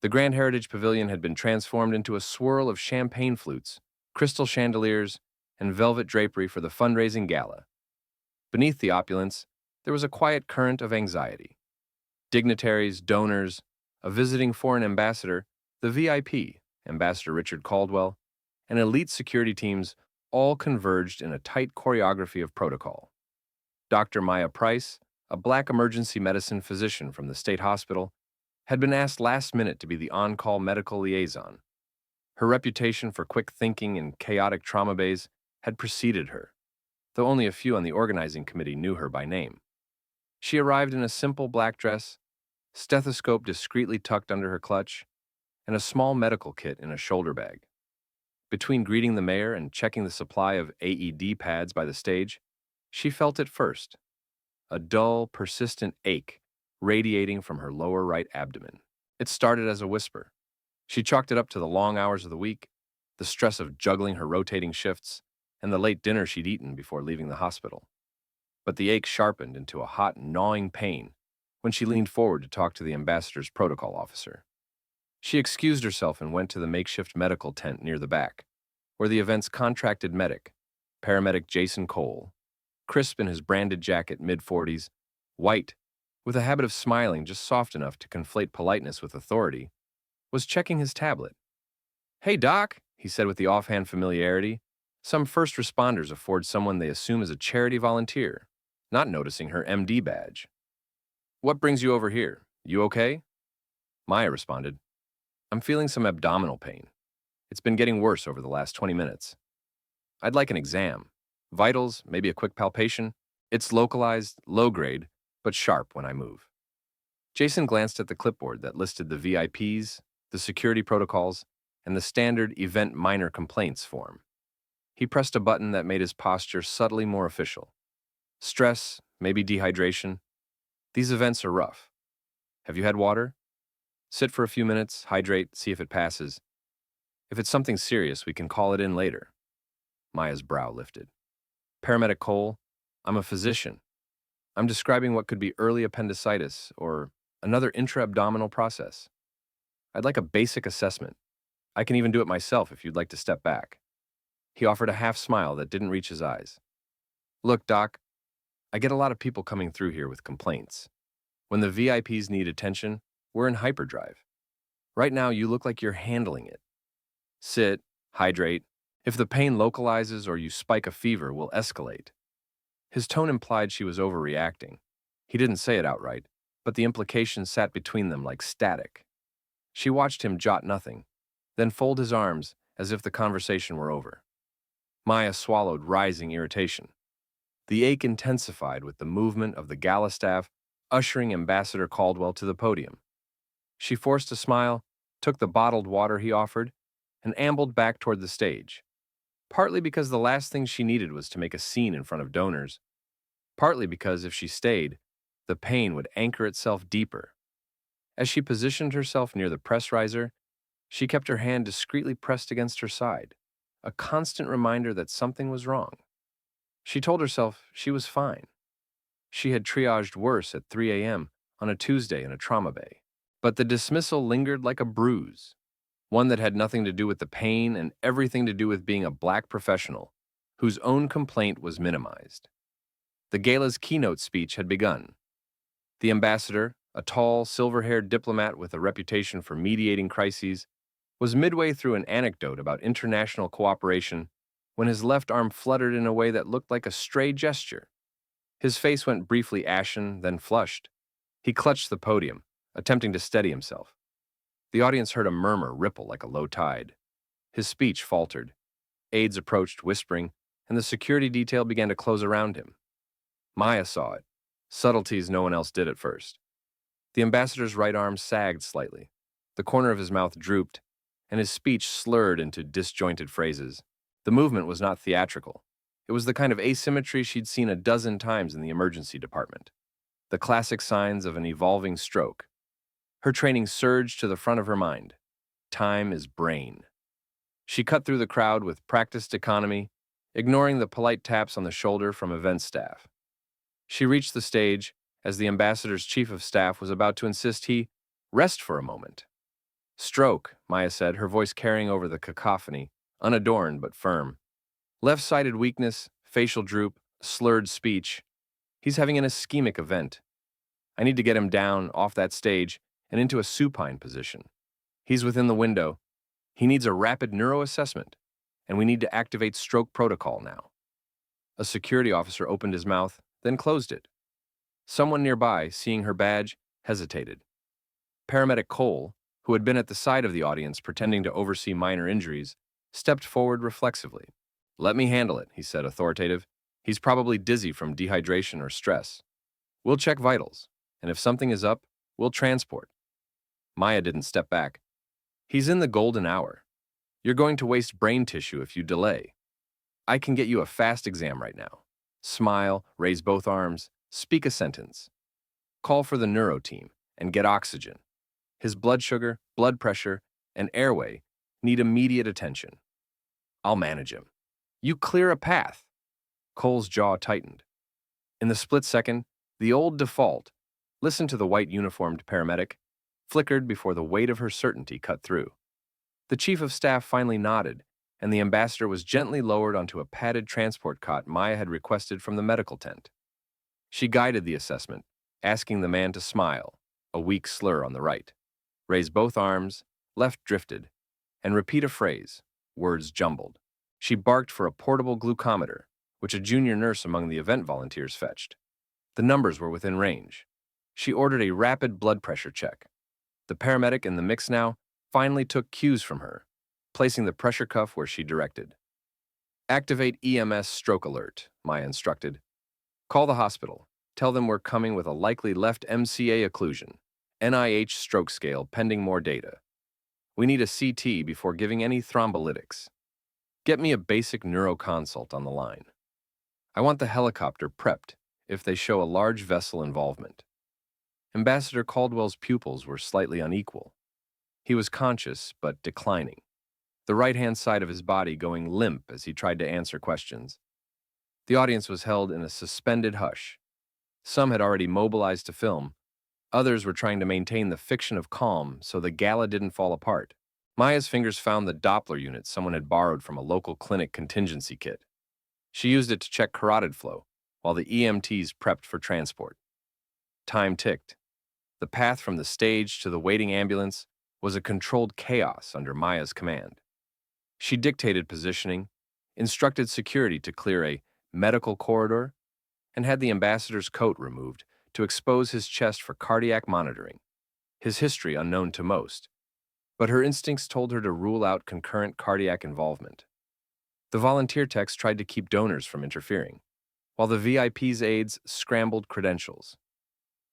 The Grand Heritage Pavilion had been transformed into a swirl of champagne flutes, crystal chandeliers, and velvet drapery for the fundraising gala. Beneath the opulence, there was a quiet current of anxiety. Dignitaries, donors, a visiting foreign ambassador, the VIP, Ambassador Richard Caldwell, and elite security teams all converged in a tight choreography of protocol. Dr. Maya Price, a black emergency medicine physician from the state hospital, had been asked last minute to be the on-call medical liaison. Her reputation for quick thinking in chaotic trauma bays had preceded her, though only a few on the organizing committee knew her by name. She arrived in a simple black dress, stethoscope discreetly tucked under her clutch, and a small medical kit in a shoulder bag. Between greeting the mayor and checking the supply of AED pads by the stage, she felt it first, a dull, persistent ache radiating from her lower right abdomen. It started as a whisper. She chalked it up to the long hours of the week, the stress of juggling her rotating shifts, and the late dinner she'd eaten before leaving the hospital. But the ache sharpened into a hot, gnawing pain when she leaned forward to talk to the ambassador's protocol officer. She excused herself and went to the makeshift medical tent near the back, where the event's contracted medic, Paramedic Jason Cole, crisp in his branded jacket, mid-40s, white, with a habit of smiling just soft enough to conflate politeness with authority, was checking his tablet. "Hey, Doc," he said with the offhand familiarity some first responders afford someone they assume is a charity volunteer, not noticing her MD badge. "What brings you over here? You okay?" Maya responded, "I'm feeling some abdominal pain. It's been getting worse over the last 20 minutes. I'd like an exam. Vitals, maybe a quick palpation. It's localized, low grade, but sharp when I move." Jason glanced at the clipboard that listed the VIPs, the security protocols, and the standard event minor complaints form. He pressed a button that made his posture subtly more official. "Stress, maybe dehydration. These events are rough. Have you had water? Sit for a few minutes, hydrate, see if it passes. If it's something serious, we can call it in later." Maya's brow lifted. "Paramedic Cole, I'm a physician. I'm describing what could be early appendicitis or another intra-abdominal process. I'd like a basic assessment. I can even do it myself if you'd like to step back." He offered a half smile that didn't reach his eyes. "Look, Doc, I get a lot of people coming through here with complaints. When the VIPs need attention, we're in hyperdrive. Right now, you look like you're handling it. Sit, hydrate. If the pain localizes or you spike a fever, we'll escalate." His tone implied she was overreacting. He didn't say it outright, but the implication sat between them like static. She watched him jot nothing, then fold his arms as if the conversation were over. Maya swallowed rising irritation. The ache intensified with the movement of the gala staff ushering Ambassador Caldwell to the podium. She forced a smile, took the bottled water he offered, and ambled back toward the stage, partly because the last thing she needed was to make a scene in front of donors, partly because if she stayed, the pain would anchor itself deeper. As she positioned herself near the press riser, she kept her hand discreetly pressed against her side, a constant reminder that something was wrong. She told herself she was fine. She had triaged worse at 3 a.m. on a Tuesday in a trauma bay. But the dismissal lingered like a bruise, one that had nothing to do with the pain and everything to do with being a black professional whose own complaint was minimized. The gala's keynote speech had begun. The ambassador, a tall, silver-haired diplomat with a reputation for mediating crises, was midway through an anecdote about international cooperation when his left arm fluttered in a way that looked like a stray gesture. His face went briefly ashen, then flushed. He clutched the podium, attempting to steady himself. The audience heard a murmur ripple like a low tide. His speech faltered. Aides approached, whispering, and the security detail began to close around him. Maya saw it, subtleties no one else did at first. The ambassador's right arm sagged slightly. The corner of his mouth drooped, and his speech slurred into disjointed phrases. The movement was not theatrical. It was the kind of asymmetry she'd seen a dozen times in the emergency department. The classic signs of an evolving stroke. Her training surged to the front of her mind. Time is brain. She cut through the crowd with practiced economy, ignoring the polite taps on the shoulder from event staff. She reached the stage as the ambassador's chief of staff was about to insist he rest for a moment. Stroke, Maya said, her voice carrying over the cacophony, unadorned but firm. Left-sided weakness, facial droop, slurred speech. He's having an ischemic event. I need to get him down, off that stage, and into a supine position. He's within the window. He needs a rapid neuroassessment, and we need to activate stroke protocol now. A security officer opened his mouth, then closed it. Someone nearby, seeing her badge, hesitated. Paramedic Cole, who had been at the side of the audience pretending to oversee minor injuries, stepped forward reflexively. "Let me handle it," he said, authoritative. "He's probably dizzy from dehydration or stress. We'll check vitals, and if something is up, we'll transport." Maya didn't step back. "He's in the golden hour. You're going to waste brain tissue if you delay. I can get you a fast exam right now. Smile, raise both arms, speak a sentence. Call for the neuro team and get oxygen. His blood sugar, blood pressure, and airway need immediate attention. I'll manage him. You clear a path." Cole's jaw tightened. In the split second, the old default, listen to the white uniformed paramedic, flickered before the weight of her certainty cut through. The chief of staff finally nodded, and the ambassador was gently lowered onto a padded transport cot Maya had requested from the medical tent. She guided the assessment, asking the man to smile, a weak slur on the right, raise both arms, left drifted, and repeat a phrase, words jumbled. She barked for a portable glucometer, which a junior nurse among the event volunteers fetched. The numbers were within range. She ordered a rapid blood pressure check. The paramedic in the mix now finally took cues from her, placing the pressure cuff where she directed. "Activate EMS stroke alert," Maya instructed. "Call the hospital. Tell them we're coming with a likely left MCA occlusion. NIH stroke scale pending more data. We need a CT before giving any thrombolytics. Get me a basic neuroconsult on the line. I want the helicopter prepped if they show a large vessel involvement." Ambassador Caldwell's pupils were slightly unequal. He was conscious, but declining, the right-hand side of his body going limp as he tried to answer questions. The audience was held in a suspended hush. Some had already mobilized to film. Others were trying to maintain the fiction of calm so the gala didn't fall apart. Maya's fingers found the Doppler unit someone had borrowed from a local clinic contingency kit. She used it to check carotid flow, while the EMTs prepped for transport. Time ticked. The path from the stage to the waiting ambulance was a controlled chaos under Maya's command. She dictated positioning, instructed security to clear a medical corridor, and had the ambassador's coat removed to expose his chest for cardiac monitoring, his history unknown to most. But her instincts told her to rule out concurrent cardiac involvement. The volunteer techs tried to keep donors from interfering, while the VIP's aides scrambled credentials.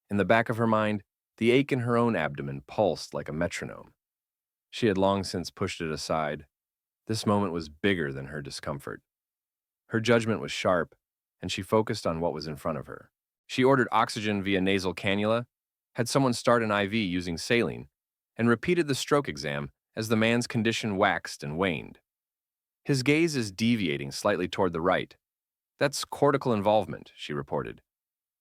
In the back of her mind, the ache in her own abdomen pulsed like a metronome. She had long since pushed it aside. This moment was bigger than her discomfort. Her judgment was sharp, and she focused on what was in front of her. She ordered oxygen via nasal cannula, had someone start an IV using saline, and repeated the stroke exam as the man's condition waxed and waned. "His gaze is deviating slightly toward the right. That's cortical involvement," she reported.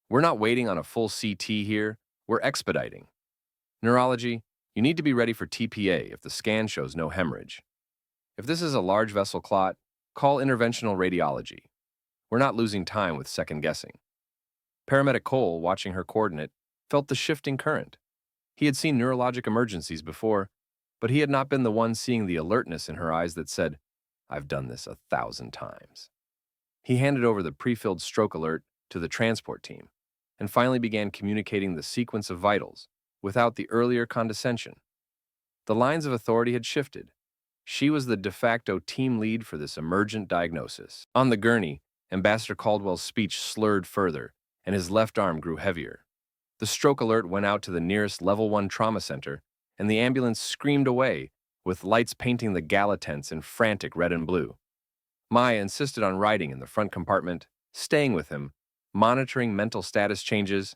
"We're not waiting on a full CT here, we're expediting. Neurology, you need to be ready for TPA if the scan shows no hemorrhage. If this is a large vessel clot, call interventional radiology. We're not losing time with second guessing." Paramedic Cole, watching her coordinate, felt the shifting current. He had seen neurologic emergencies before, but he had not been the one seeing the alertness in her eyes that said, "I've done this 1,000 times." He handed over the pre-filled stroke alert to the transport team, and finally began communicating the sequence of vitals, without the earlier condescension. The lines of authority had shifted. She was the de facto team lead for this emergent diagnosis. On the gurney, Ambassador Caldwell's speech slurred further, and his left arm grew heavier. The stroke alert went out to the nearest Level 1 trauma center, and the ambulance screamed away, with lights painting the gala tents in frantic red and blue. Maya insisted on riding in the front compartment, staying with him, monitoring mental status changes,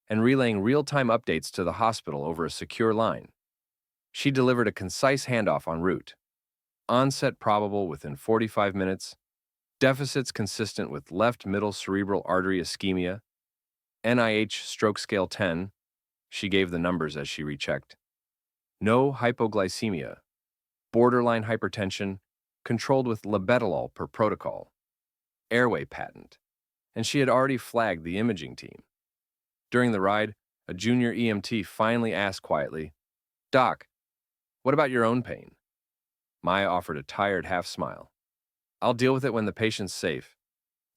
and relaying real-time updates to the hospital over a secure line. She delivered a concise handoff en route. Onset probable within 45 minutes, deficits consistent with left middle cerebral artery ischemia, NIH stroke scale 10, she gave the numbers as she rechecked. No hypoglycemia, borderline hypertension, controlled with labetalol per protocol, airway patent, and she had already flagged the imaging team. During the ride, a junior EMT finally asked quietly, "Doc, what about your own pain?" Maya offered a tired half-smile. "I'll deal with it when the patient's safe.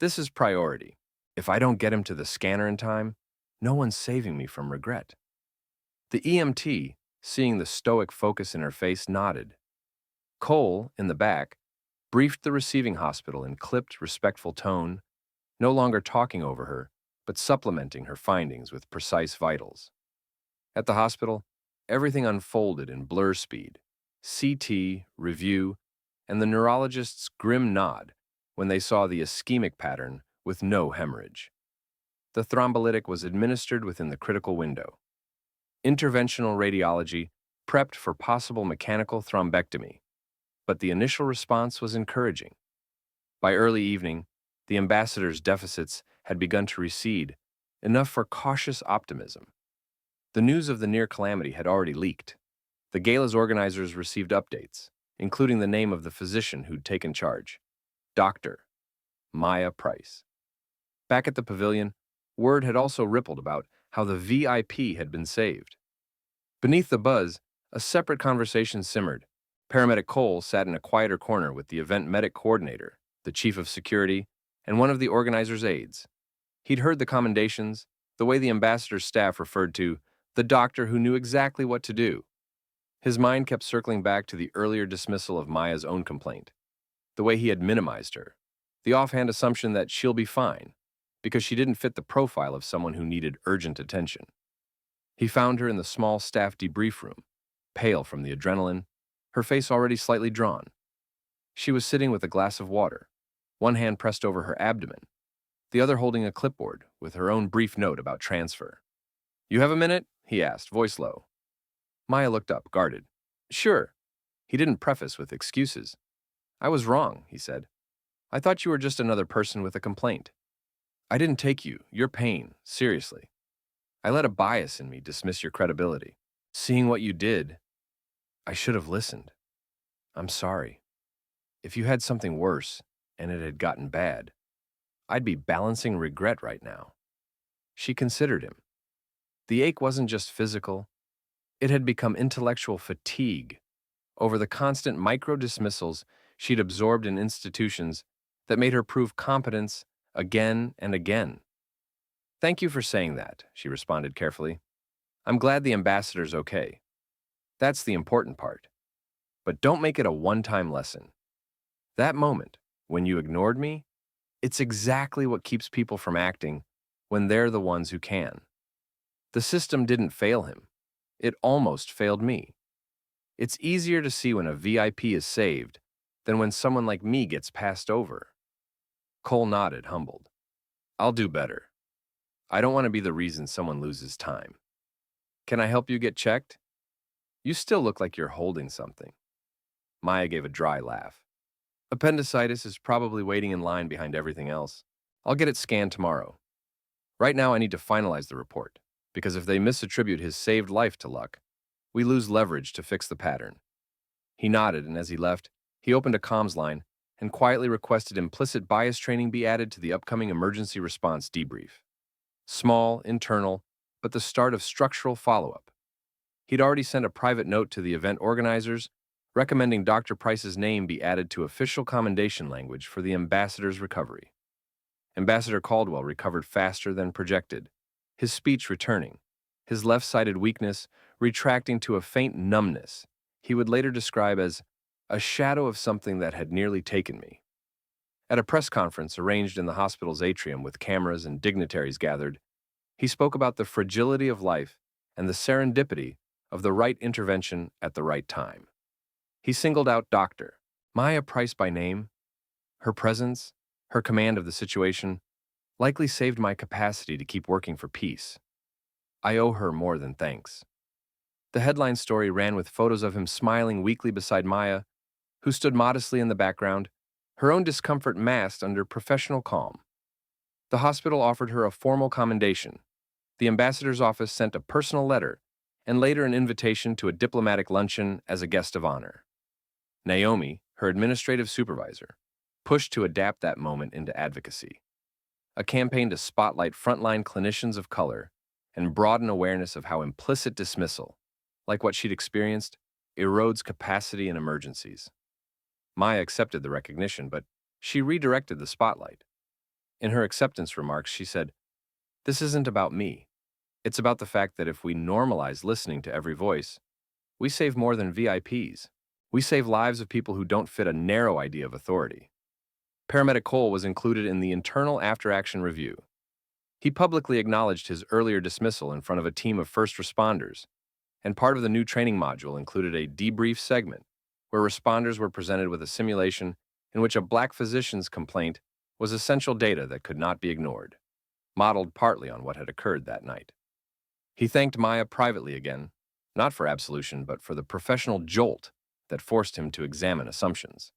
This is priority. If I don't get him to the scanner in time, no one's saving me from regret." The EMT, seeing the stoic focus in her face, nodded. Cole, in the back, briefed the receiving hospital in clipped, respectful tone, no longer talking over her, but supplementing her findings with precise vitals. At the hospital, everything unfolded in blur speed: CT, review, and the neurologist's grim nod when they saw the ischemic pattern with no hemorrhage. The thrombolytic was administered within the critical window. Interventional radiology prepped for possible mechanical thrombectomy, but the initial response was encouraging. By early evening, the ambassador's deficits had begun to recede, enough for cautious optimism. The news of the near calamity had already leaked. The gala's organizers received updates, including the name of the physician who'd taken charge: Dr. Maya Price. Back at the pavilion, word had also rippled about how the VIP had been saved. Beneath the buzz, a separate conversation simmered. Paramedic Cole sat in a quieter corner with the event medic coordinator, the chief of security, and one of the organizer's aides. He'd heard the commendations, the way the ambassador's staff referred to the doctor who knew exactly what to do. His mind kept circling back to the earlier dismissal of Maya's own complaint, the way he had minimized her, the offhand assumption that she'll be fine, because she didn't fit the profile of someone who needed urgent attention. He found her in the small staff debrief room, pale from the adrenaline, her face already slightly drawn. She was sitting with a glass of water, one hand pressed over her abdomen, the other holding a clipboard with her own brief note about transfer. "You have a minute?" he asked, voice low. Maya looked up, guarded. "Sure." He didn't preface with excuses. "I was wrong," he said. "I thought you were just another person with a complaint. I didn't take your pain, seriously. I let a bias in me dismiss your credibility. Seeing what you did, I should have listened. I'm sorry. If you had something worse, and it had gotten bad, I'd be balancing regret right now." She considered him. The ache wasn't just physical. It had become intellectual fatigue over the constant micro-dismissals she'd absorbed in institutions that made her prove competence again and again. "Thank you for saying that," she responded carefully. "I'm glad the ambassador's okay. That's the important part. But don't make it a one-time lesson. That moment, when you ignored me, it's exactly what keeps people from acting when they're the ones who can. The system didn't fail him. It almost failed me. It's easier to see when a VIP is saved than when someone like me gets passed over." Cole nodded, humbled. "I'll do better. I don't want to be the reason someone loses time. Can I help you get checked? You still look like you're holding something." Maya gave a dry laugh. "Appendicitis is probably waiting in line behind everything else. I'll get it scanned tomorrow. Right now I need to finalize the report, because if they misattribute his saved life to luck, we lose leverage to fix the pattern." He nodded, and as he left, he opened a comms line and quietly requested implicit bias training be added to the upcoming emergency response debrief. Small, internal, but the start of structural follow-up. He'd already sent a private note to the event organizers recommending Dr. Price's name be added to official commendation language for the ambassador's recovery. Ambassador Caldwell recovered faster than projected, his speech returning, his left-sided weakness retracting to a faint numbness he would later describe as a shadow of something that had nearly taken me. At a press conference arranged in the hospital's atrium with cameras and dignitaries gathered, he spoke about the fragility of life and the serendipity of the right intervention at the right time. He singled out Dr. Maya Price by name. Her presence, her command of the situation, likely saved my capacity to keep working for peace. I owe her more than thanks. The headline story ran with photos of him smiling weakly beside Maya, who stood modestly in the background, her own discomfort masked under professional calm. The hospital offered her a formal commendation. The ambassador's office sent a personal letter, and later an invitation to a diplomatic luncheon as a guest of honor. Naomi, her administrative supervisor, pushed to adapt that moment into advocacy, a campaign to spotlight frontline clinicians of color and broaden awareness of how implicit dismissal, like what she'd experienced, erodes capacity in emergencies. Maya accepted the recognition, but she redirected the spotlight. In her acceptance remarks, she said, "This isn't about me. It's about the fact that if we normalize listening to every voice, we save more than VIPs. We save lives of people who don't fit a narrow idea of authority." Paramedic Cole was included in the internal after-action review. He publicly acknowledged his earlier dismissal in front of a team of first responders, and part of the new training module included a debrief segment where responders were presented with a simulation in which a black physician's complaint was essential data that could not be ignored, modeled partly on what had occurred that night. He thanked Maya privately again, not for absolution, but for the professional jolt that forced him to examine assumptions.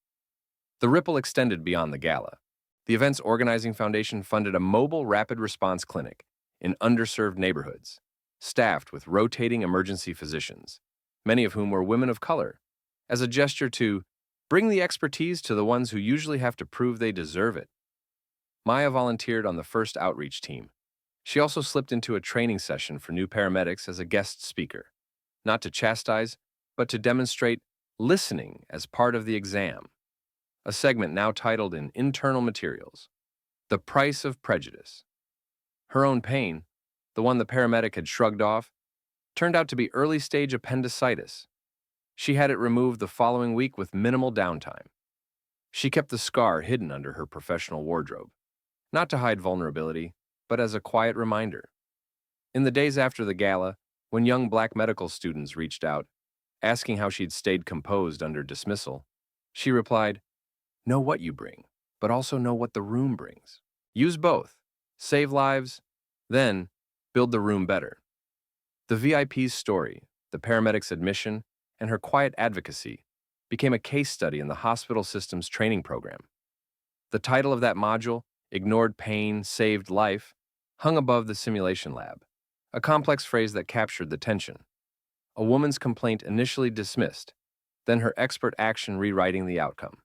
The ripple extended beyond the gala. The event's organizing foundation funded a mobile rapid response clinic in underserved neighborhoods, staffed with rotating emergency physicians, many of whom were women of color, as a gesture to bring the expertise to the ones who usually have to prove they deserve it. Maya volunteered on the first outreach team. She also slipped into a training session for new paramedics as a guest speaker, not to chastise, but to demonstrate listening as part of the exam, a segment now titled in internal materials, "The Price of Prejudice." Her own pain, the one the paramedic had shrugged off, turned out to be early-stage appendicitis. She had it removed the following week with minimal downtime. She kept the scar hidden under her professional wardrobe, not to hide vulnerability, but as a quiet reminder. In the days after the gala, when young black medical students reached out, asking how she'd stayed composed under dismissal, she replied, "Know what you bring, but also know what the room brings. Use both. Save lives, then build the room better." The VIP's story, the paramedic's admission, and her quiet advocacy became a case study in the hospital system's training program. The title of that module, "Ignored Pain, Saved Life," hung above the simulation lab, a complex phrase that captured the tension. A woman's complaint initially dismissed, then her expert action rewriting the outcome.